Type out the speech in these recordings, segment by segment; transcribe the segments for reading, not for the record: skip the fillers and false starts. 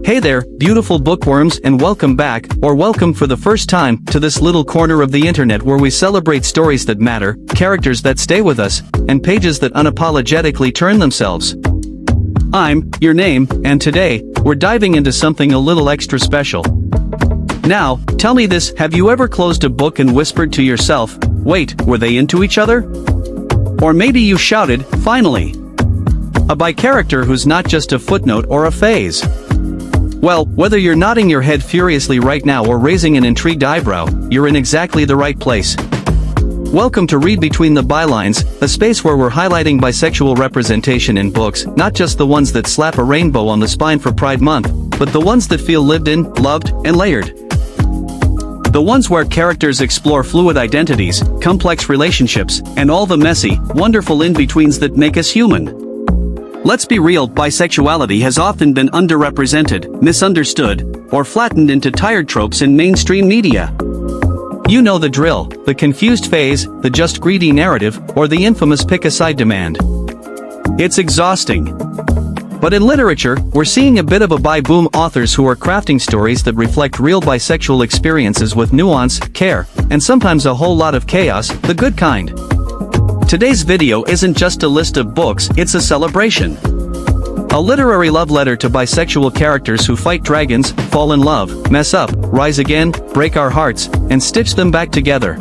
Hey there, beautiful bookworms, and welcome back, or welcome for the first time, to this little corner of the internet where we celebrate stories that matter, characters that stay with us, and pages that unapologetically turn themselves. I'm your name, and today, we're diving into something a little extra special. Now, tell me this, have you ever closed a book and whispered to yourself, wait, were they into each other? Or maybe you shouted, finally! A bi character who's not just a footnote or a phase. Well, whether you're nodding your head furiously right now or raising an intrigued eyebrow, you're in exactly the right place. Welcome to Read Between the Bylines, a space where we're highlighting bisexual representation in books, not just the ones that slap a rainbow on the spine for Pride Month, but the ones that feel lived in, loved, and layered. The ones where characters explore fluid identities, complex relationships, and all the messy, wonderful in-betweens that make us human. Let's be real, bisexuality has often been underrepresented, misunderstood, or flattened into tired tropes in mainstream media. You know the drill, the confused phase, the just greedy narrative, or the infamous pick-a-side demand. It's exhausting. But in literature, we're seeing a bit of a bi-boom, authors who are crafting stories that reflect real bisexual experiences with nuance, care, and sometimes a whole lot of chaos, the good kind. Today's video isn't just a list of books, it's a celebration. A literary love letter to bisexual characters who fight dragons, fall in love, mess up, rise again, break our hearts, and stitch them back together.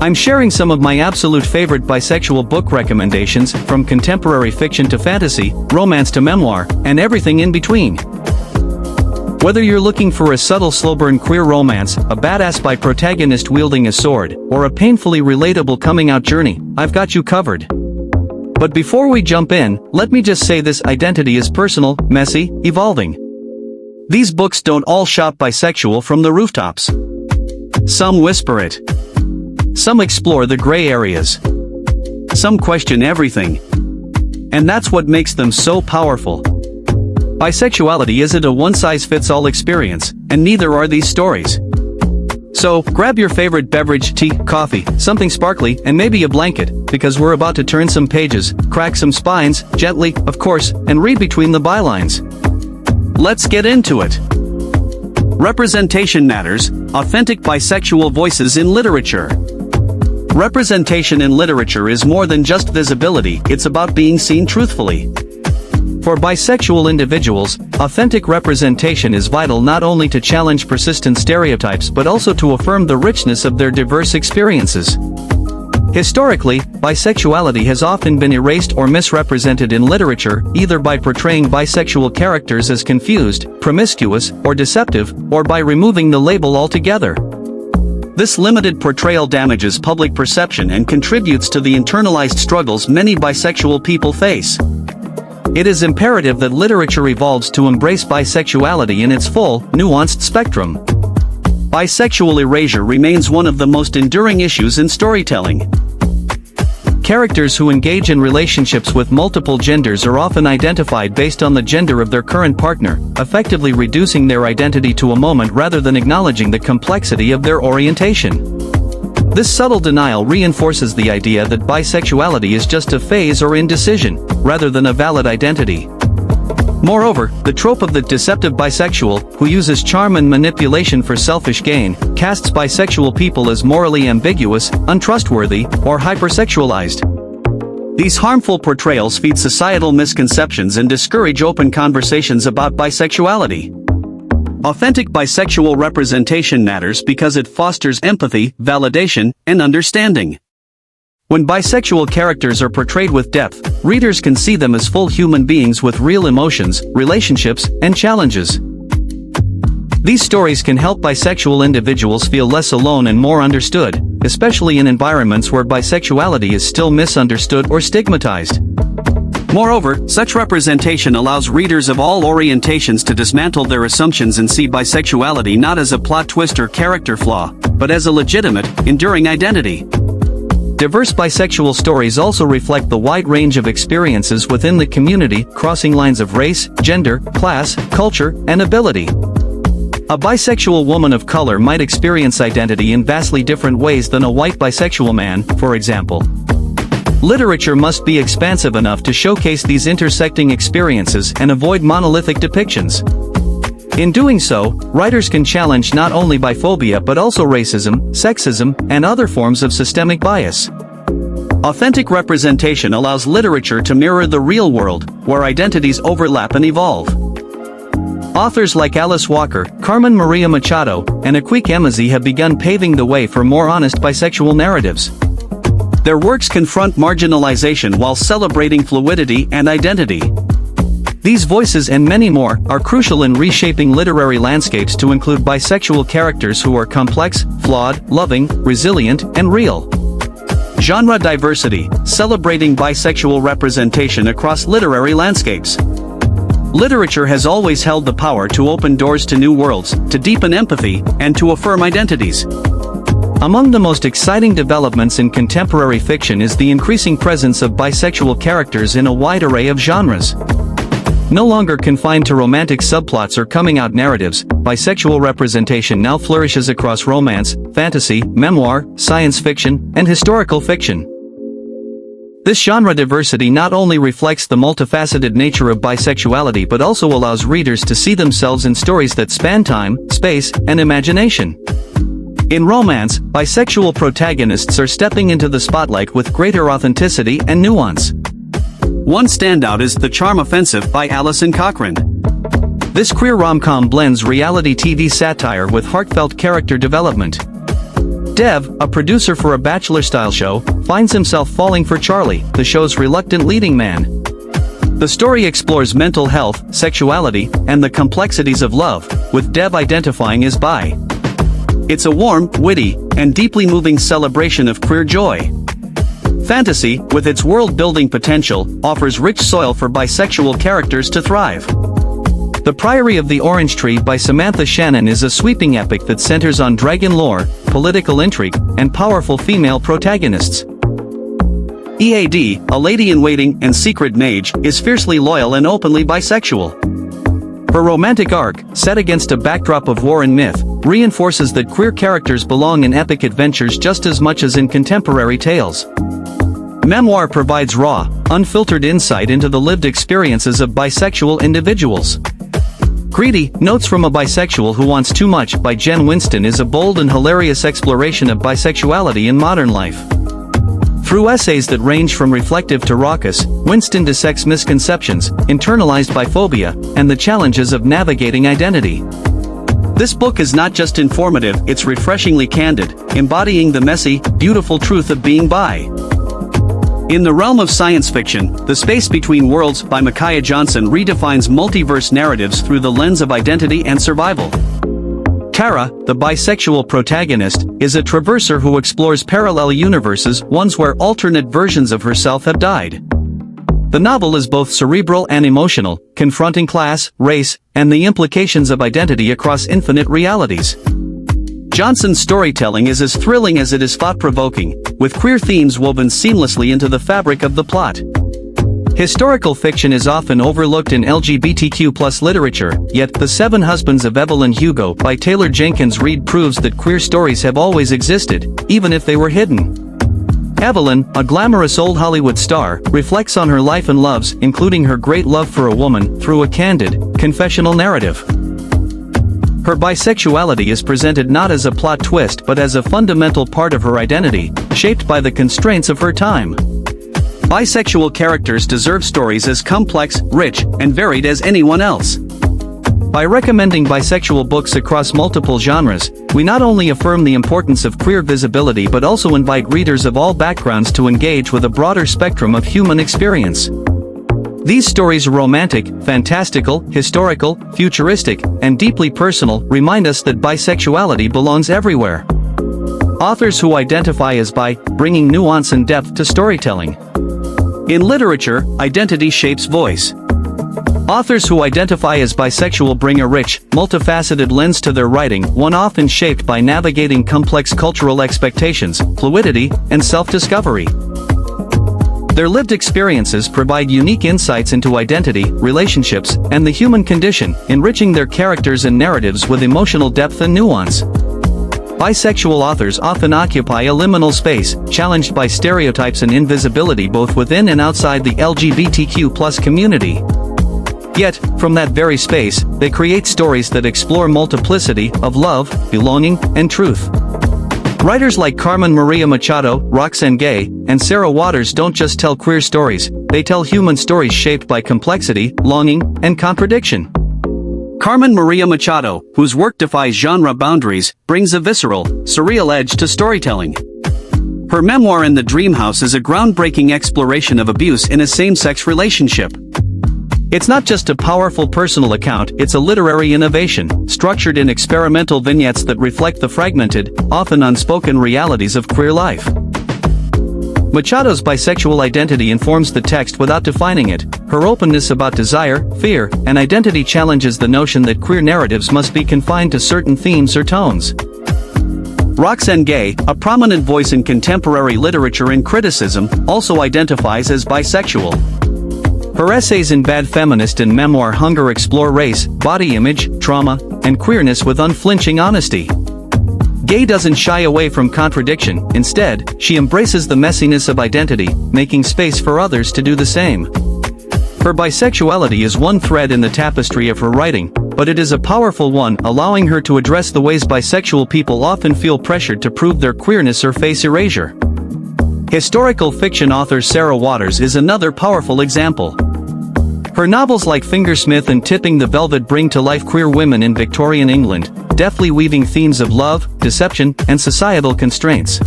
I'm sharing some of my absolute favorite bisexual book recommendations, from contemporary fiction to fantasy, romance to memoir, and everything in between. Whether you're looking for a subtle slow-burn queer romance, a badass bi protagonist wielding a sword, or a painfully relatable coming-out journey, I've got you covered. But before we jump in, let me just say this: identity is personal, messy, evolving. These books don't all shout bisexual from the rooftops. Some whisper it. Some explore the gray areas. Some question everything. And that's what makes them so powerful. Bisexuality isn't a one-size-fits-all experience, and neither are these stories. So, grab your favorite beverage, tea, coffee, something sparkly, and maybe a blanket, because we're about to turn some pages, crack some spines, gently, of course, and read between the bylines. Let's get into it. Representation matters, authentic bisexual voices in literature. Representation in literature is more than just visibility, it's about being seen truthfully. For bisexual individuals, authentic representation is vital not only to challenge persistent stereotypes but also to affirm the richness of their diverse experiences. Historically, bisexuality has often been erased or misrepresented in literature, either by portraying bisexual characters as confused, promiscuous, or deceptive, or by removing the label altogether. This limited portrayal damages public perception and contributes to the internalized struggles many bisexual people face. It is imperative that literature evolves to embrace bisexuality in its full, nuanced spectrum. Bisexual erasure remains one of the most enduring issues in storytelling. Characters who engage in relationships with multiple genders are often identified based on the gender of their current partner, effectively reducing their identity to a moment rather than acknowledging the complexity of their orientation. This subtle denial reinforces the idea that bisexuality is just a phase or indecision, rather than a valid identity. Moreover, the trope of the deceptive bisexual, who uses charm and manipulation for selfish gain, casts bisexual people as morally ambiguous, untrustworthy, or hypersexualized. These harmful portrayals feed societal misconceptions and discourage open conversations about bisexuality. Authentic bisexual representation matters because it fosters empathy, validation, and understanding. When bisexual characters are portrayed with depth, readers can see them as full human beings with real emotions, relationships, and challenges. These stories can help bisexual individuals feel less alone and more understood, especially in environments where bisexuality is still misunderstood or stigmatized. Moreover, such representation allows readers of all orientations to dismantle their assumptions and see bisexuality not as a plot twist or character flaw, but as a legitimate, enduring identity. Diverse bisexual stories also reflect the wide range of experiences within the community, crossing lines of race, gender, class, culture, and ability. A bisexual woman of color might experience identity in vastly different ways than a white bisexual man, for example. Literature must be expansive enough to showcase these intersecting experiences and avoid monolithic depictions. In doing so, writers can challenge not only biphobia but also racism, sexism, and other forms of systemic bias. Authentic representation allows literature to mirror the real world, where identities overlap and evolve. Authors like Alice Walker, Carmen Maria Machado, and Akweek Emezi have begun paving the way for more honest bisexual narratives. Their works confront marginalization while celebrating fluidity and identity. These voices and many more are crucial in reshaping literary landscapes to include bisexual characters who are complex, flawed, loving, resilient, and real. Genre diversity, celebrating bisexual representation across literary landscapes. Literature has always held the power to open doors to new worlds, to deepen empathy, and to affirm identities. Among the most exciting developments in contemporary fiction is the increasing presence of bisexual characters in a wide array of genres. No longer confined to romantic subplots or coming-out narratives, bisexual representation now flourishes across romance, fantasy, memoir, science fiction, and historical fiction. This genre diversity not only reflects the multifaceted nature of bisexuality but also allows readers to see themselves in stories that span time, space, and imagination. In romance, bisexual protagonists are stepping into the spotlight with greater authenticity and nuance. One standout is The Charm Offensive by Alison Cochrane. This queer rom-com blends reality TV satire with heartfelt character development. Dev, a producer for a bachelor-style show, finds himself falling for Charlie, the show's reluctant leading man. The story explores mental health, sexuality, and the complexities of love, with Dev identifying as bi. It's a warm, witty, and deeply moving celebration of queer joy. Fantasy, with its world-building potential, offers rich soil for bisexual characters to thrive. The Priory of the Orange Tree by Samantha Shannon is a sweeping epic that centers on dragon lore, political intrigue, and powerful female protagonists. EAD, A Lady-in-Waiting and Secret Mage, is fiercely loyal and openly bisexual. Her romantic arc, set against a backdrop of war and myth, reinforces that queer characters belong in epic adventures just as much as in contemporary tales. Memoir provides raw, unfiltered insight into the lived experiences of bisexual individuals. Greedy, Notes from a Bisexual Who Wants Too Much by Jen Winston is a bold and hilarious exploration of bisexuality in modern life. Through essays that range from reflective to raucous, Winston dissects misconceptions, internalized biphobia, and the challenges of navigating identity. This book is not just informative, it's refreshingly candid, embodying the messy, beautiful truth of being bi. In the realm of science fiction, The Space Between Worlds by Micaiah Johnson redefines multiverse narratives through the lens of identity and survival. Kara, the bisexual protagonist, is a traverser who explores parallel universes, ones where alternate versions of herself have died. The novel is both cerebral and emotional, confronting class, race, and the implications of identity across infinite realities. Johnson's storytelling is as thrilling as it is thought-provoking, with queer themes woven seamlessly into the fabric of the plot. Historical fiction is often overlooked in LGBTQ+ literature, yet The Seven Husbands of Evelyn Hugo by Taylor Jenkins Reid proves that queer stories have always existed, even if they were hidden. Evelyn, a glamorous old Hollywood star, reflects on her life and loves, including her great love for a woman, through a candid, confessional narrative. Her bisexuality is presented not as a plot twist but as a fundamental part of her identity, shaped by the constraints of her time. Bisexual characters deserve stories as complex, rich, and varied as anyone else. By recommending bisexual books across multiple genres, we not only affirm the importance of queer visibility but also invite readers of all backgrounds to engage with a broader spectrum of human experience. These stories are romantic, fantastical, historical, futuristic, and deeply personal, remind us that bisexuality belongs everywhere. Authors who identify as bi, bringing nuance and depth to storytelling. In literature, identity shapes voice. Authors who identify as bisexual bring a rich, multifaceted lens to their writing, one often shaped by navigating complex cultural expectations, fluidity, and self-discovery. Their lived experiences provide unique insights into identity, relationships, and the human condition, enriching their characters and narratives with emotional depth and nuance. Bisexual authors often occupy a liminal space, challenged by stereotypes and invisibility both within and outside the LGBTQ+ community. Yet, from that very space, they create stories that explore multiplicity of love, belonging, and truth. Writers like Carmen Maria Machado, Roxane Gay, and Sarah Waters don't just tell queer stories, they tell human stories shaped by complexity, longing, and contradiction. Carmen Maria Machado, whose work defies genre boundaries, brings a visceral, surreal edge to storytelling. Her memoir In the Dream House is a groundbreaking exploration of abuse in a same-sex relationship. It's not just a powerful personal account, it's a literary innovation, structured in experimental vignettes that reflect the fragmented, often unspoken realities of queer life. Machado's bisexual identity informs the text without defining it. Her openness about desire, fear, and identity challenges the notion that queer narratives must be confined to certain themes or tones. Roxane Gay, a prominent voice in contemporary literature and criticism, also identifies as bisexual. Her essays in Bad Feminist and memoir Hunger explore race, body image, trauma, and queerness with unflinching honesty. Gay doesn't shy away from contradiction, instead, she embraces the messiness of identity, making space for others to do the same. Her bisexuality is one thread in the tapestry of her writing, but it is a powerful one, allowing her to address the ways bisexual people often feel pressured to prove their queerness or face erasure. Historical fiction author Sarah Waters is another powerful example. Her novels like Fingersmith and Tipping the Velvet bring to life queer women in Victorian England, deftly weaving themes of love, deception, and societal constraints.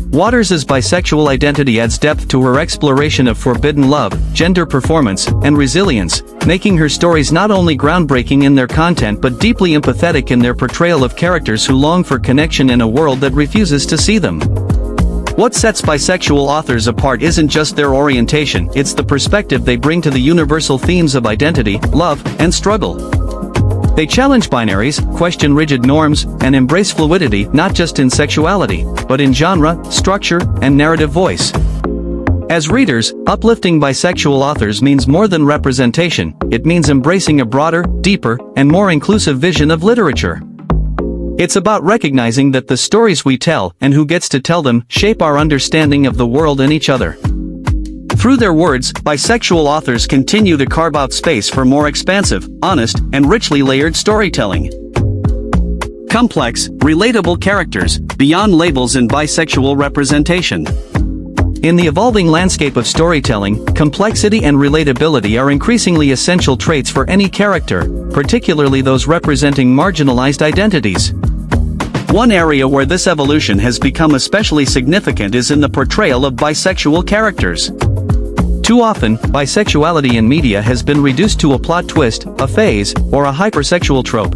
Waters' bisexual identity adds depth to her exploration of forbidden love, gender performance, and resilience, making her stories not only groundbreaking in their content but deeply empathetic in their portrayal of characters who long for connection in a world that refuses to see them. What sets bisexual authors apart isn't just their orientation, it's the perspective they bring to the universal themes of identity, love, and struggle. They challenge binaries, question rigid norms, and embrace fluidity not just in sexuality, but in genre, structure, and narrative voice. As readers, uplifting bisexual authors means more than representation, it means embracing a broader, deeper, and more inclusive vision of literature. It's about recognizing that the stories we tell, and who gets to tell them, shape our understanding of the world and each other. Through their words, bisexual authors continue to carve out space for more expansive, honest, and richly layered storytelling. Complex, relatable characters, beyond labels and bisexual representation. In the evolving landscape of storytelling, complexity and relatability are increasingly essential traits for any character, particularly those representing marginalized identities. One area where this evolution has become especially significant is in the portrayal of bisexual characters. Too often, bisexuality in media has been reduced to a plot twist, a phase, or a hypersexual trope.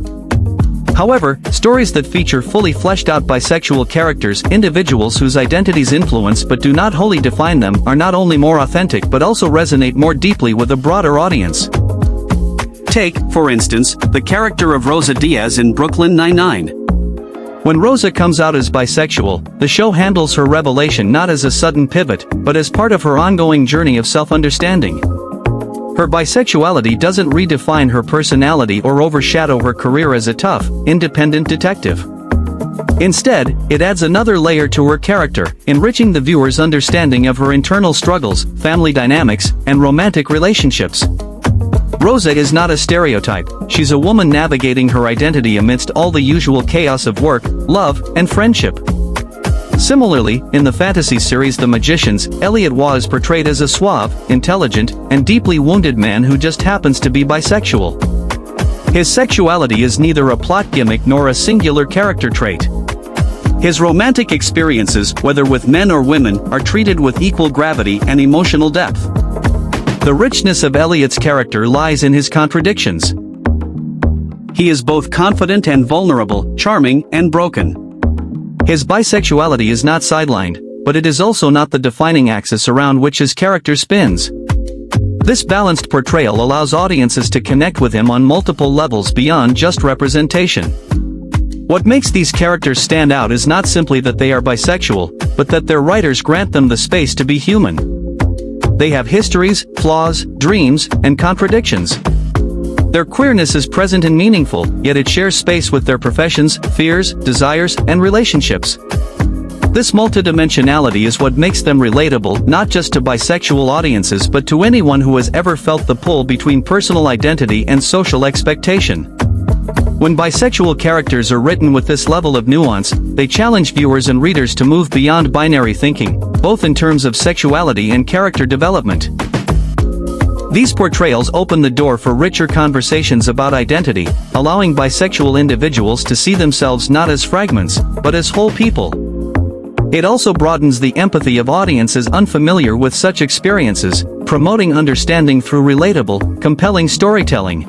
However, stories that feature fully fleshed-out bisexual characters, individuals whose identities influence but do not wholly define them, are not only more authentic but also resonate more deeply with a broader audience. Take, for instance, the character of Rosa Diaz in Brooklyn Nine-Nine. When Rosa comes out as bisexual, the show handles her revelation not as a sudden pivot, but as part of her ongoing journey of self-understanding. Her bisexuality doesn't redefine her personality or overshadow her career as a tough, independent detective. Instead, it adds another layer to her character, enriching the viewer's understanding of her internal struggles, family dynamics, and romantic relationships. Rosa is not a stereotype, she's a woman navigating her identity amidst all the usual chaos of work, love, and friendship. Similarly, in the fantasy series The Magicians, Elliot Waugh is portrayed as a suave, intelligent, and deeply wounded man who just happens to be bisexual. His sexuality is neither a plot gimmick nor a singular character trait. His romantic experiences, whether with men or women, are treated with equal gravity and emotional depth. The richness of Elliot's character lies in his contradictions. He is both confident and vulnerable, charming and broken. His bisexuality is not sidelined, but it is also not the defining axis around which his character spins. This balanced portrayal allows audiences to connect with him on multiple levels beyond just representation. What makes these characters stand out is not simply that they are bisexual, but that their writers grant them the space to be human. They have histories, flaws, dreams, and contradictions. Their queerness is present and meaningful, yet it shares space with their professions, fears, desires, and relationships. This multidimensionality is what makes them relatable not just to bisexual audiences but to anyone who has ever felt the pull between personal identity and social expectation. When bisexual characters are written with this level of nuance, they challenge viewers and readers to move beyond binary thinking, both in terms of sexuality and character development. These portrayals open the door for richer conversations about identity, allowing bisexual individuals to see themselves not as fragments, but as whole people. It also broadens the empathy of audiences unfamiliar with such experiences, promoting understanding through relatable, compelling storytelling.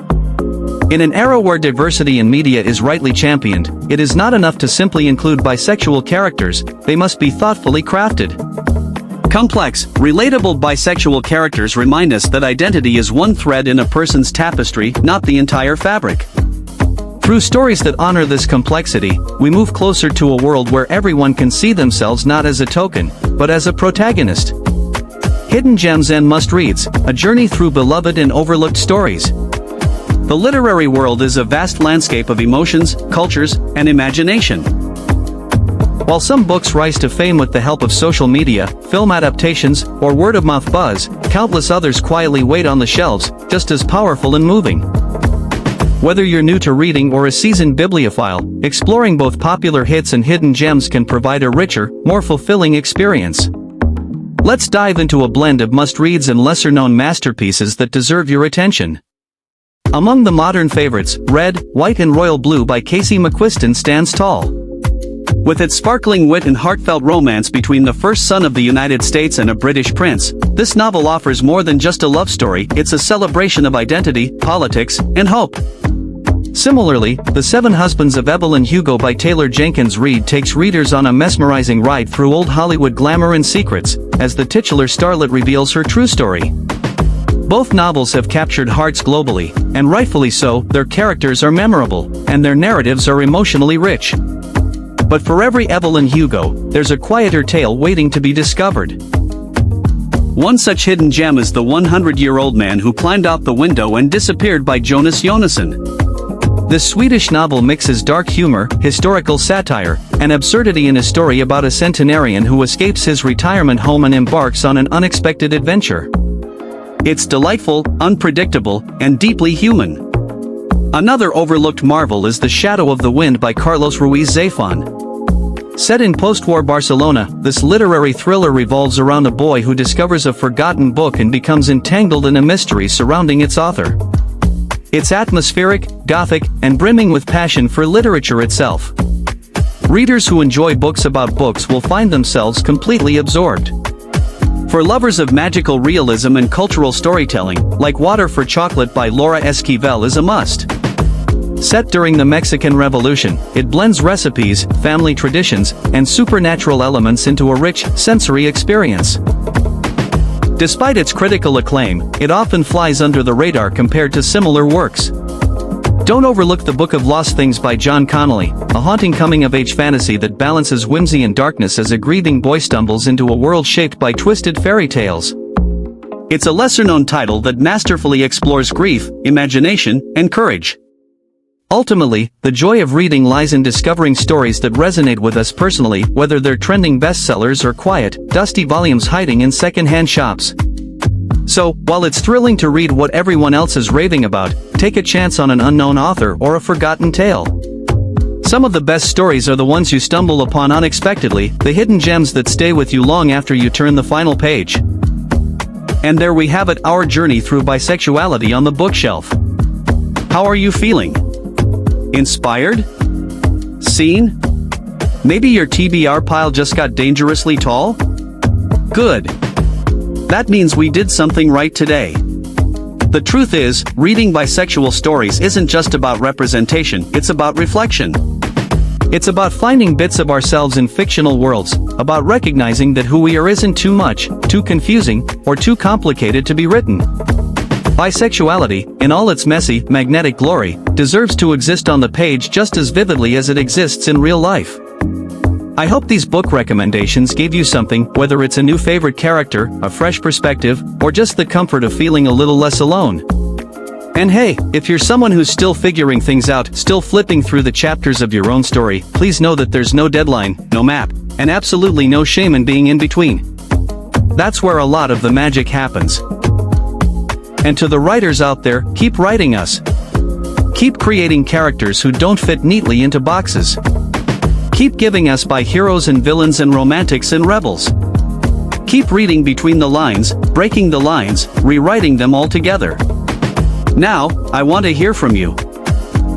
In an era where diversity in media is rightly championed, it is not enough to simply include bisexual characters, they must be thoughtfully crafted. Complex, relatable bisexual characters remind us that identity is one thread in a person's tapestry, not the entire fabric. Through stories that honor this complexity, we move closer to a world where everyone can see themselves not as a token, but as a protagonist. Hidden Gems and Must-Reads, a journey through beloved and overlooked stories. The literary world is a vast landscape of emotions, cultures, and imagination. While some books rise to fame with the help of social media, film adaptations, or word-of-mouth buzz, countless others quietly wait on the shelves, just as powerful and moving. Whether you're new to reading or a seasoned bibliophile, exploring both popular hits and hidden gems can provide a richer, more fulfilling experience. Let's dive into a blend of must-reads and lesser-known masterpieces that deserve your attention. Among the modern favorites, Red, White and Royal Blue by Casey McQuiston stands tall. With its sparkling wit and heartfelt romance between the first son of the United States and a British prince, this novel offers more than just a love story, it's a celebration of identity, politics, and hope. Similarly, The Seven Husbands of Evelyn Hugo by Taylor Jenkins Reid takes readers on a mesmerizing ride through old Hollywood glamour and secrets, as the titular starlet reveals her true story. Both novels have captured hearts globally, and rightfully so, their characters are memorable, and their narratives are emotionally rich. But for every Evelyn Hugo, there's a quieter tale waiting to be discovered. One such hidden gem is The 100-Year-Old Man Who Climbed Out the Window and Disappeared by Jonas Jonasson. This Swedish novel mixes dark humor, historical satire, and absurdity in a story about a centenarian who escapes his retirement home and embarks on an unexpected adventure. It's delightful, unpredictable, and deeply human. Another overlooked marvel is The Shadow of the Wind by Carlos Ruiz Zafón. Set in post-war Barcelona, this literary thriller revolves around a boy who discovers a forgotten book and becomes entangled in a mystery surrounding its author. It's atmospheric, gothic, and brimming with passion for literature itself. Readers who enjoy books about books will find themselves completely absorbed. For lovers of magical realism and cultural storytelling, Like Water for Chocolate by Laura Esquivel is a must. Set during the Mexican Revolution, it blends recipes, family traditions, and supernatural elements into a rich, sensory experience. Despite its critical acclaim, it often flies under the radar compared to similar works. Don't overlook The Book of Lost Things by John Connolly, a haunting coming-of-age fantasy that balances whimsy and darkness as a grieving boy stumbles into a world shaped by twisted fairy tales. It's a lesser-known title that masterfully explores grief, imagination, and courage. Ultimately, the joy of reading lies in discovering stories that resonate with us personally, whether they're trending bestsellers or quiet, dusty volumes hiding in second-hand shops. So, while it's thrilling to read what everyone else is raving about, take a chance on an unknown author or a forgotten tale. Some of the best stories are the ones you stumble upon unexpectedly, the hidden gems that stay with you long after you turn the final page. And there we have it, our journey through bisexuality on the bookshelf. How are you feeling? Inspired? Seen? Maybe your TBR pile just got dangerously tall? Good. That means we did something right today. The truth is, reading bisexual stories isn't just about representation, it's about reflection. It's about finding bits of ourselves in fictional worlds, about recognizing that who we are isn't too much, too confusing, or too complicated to be written. Bisexuality, in all its messy, magnetic glory, deserves to exist on the page just as vividly as it exists in real life. I hope these book recommendations gave you something, whether it's a new favorite character, a fresh perspective, or just the comfort of feeling a little less alone. And hey, if you're someone who's still figuring things out, still flipping through the chapters of your own story, please know that there's no deadline, no map, And absolutely no shame in being in between. That's where a lot of the magic happens. And to the writers out there, keep writing us. Keep creating characters who don't fit neatly into boxes. Keep giving us by heroes and villains and romantics and rebels. Keep reading between the lines, breaking the lines, rewriting them all together. Now, I want to hear from you.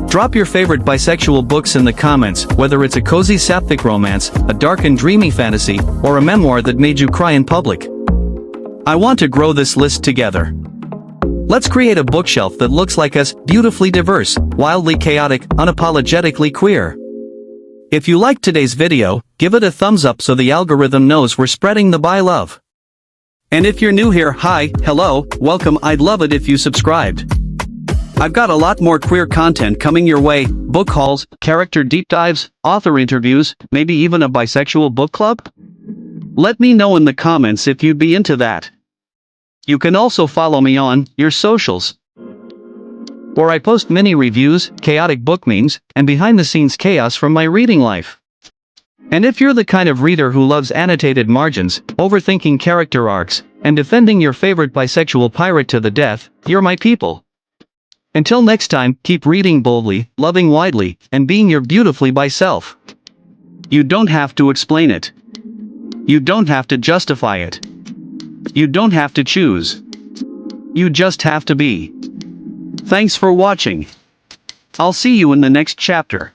Drop your favorite bisexual books in the comments, whether it's a cozy sapphic romance, a dark and dreamy fantasy, or a memoir that made you cry in public. I want to grow this list together. Let's create a bookshelf that looks like us, beautifully diverse, wildly chaotic, unapologetically queer. If you liked today's video, give it a thumbs up so the algorithm knows we're spreading the bi love. And if you're new here, hi, hello, welcome, I'd love it if you subscribed. I've got a lot more queer content coming your way, book hauls, character deep dives, author interviews, maybe even a bisexual book club? Let me know in the comments if you'd be into that. You can also follow me on your socials, where I post mini reviews, chaotic book memes, and behind-the-scenes chaos from my reading life. And if you're the kind of reader who loves annotated margins, overthinking character arcs, and defending your favorite bisexual pirate to the death, you're my people. Until next time, keep reading boldly, loving widely, and being your beautifully bi self. You don't have to explain it. You don't have to justify it. You don't have to choose. You just have to be. Thanks for watching. I'll see you in the next chapter.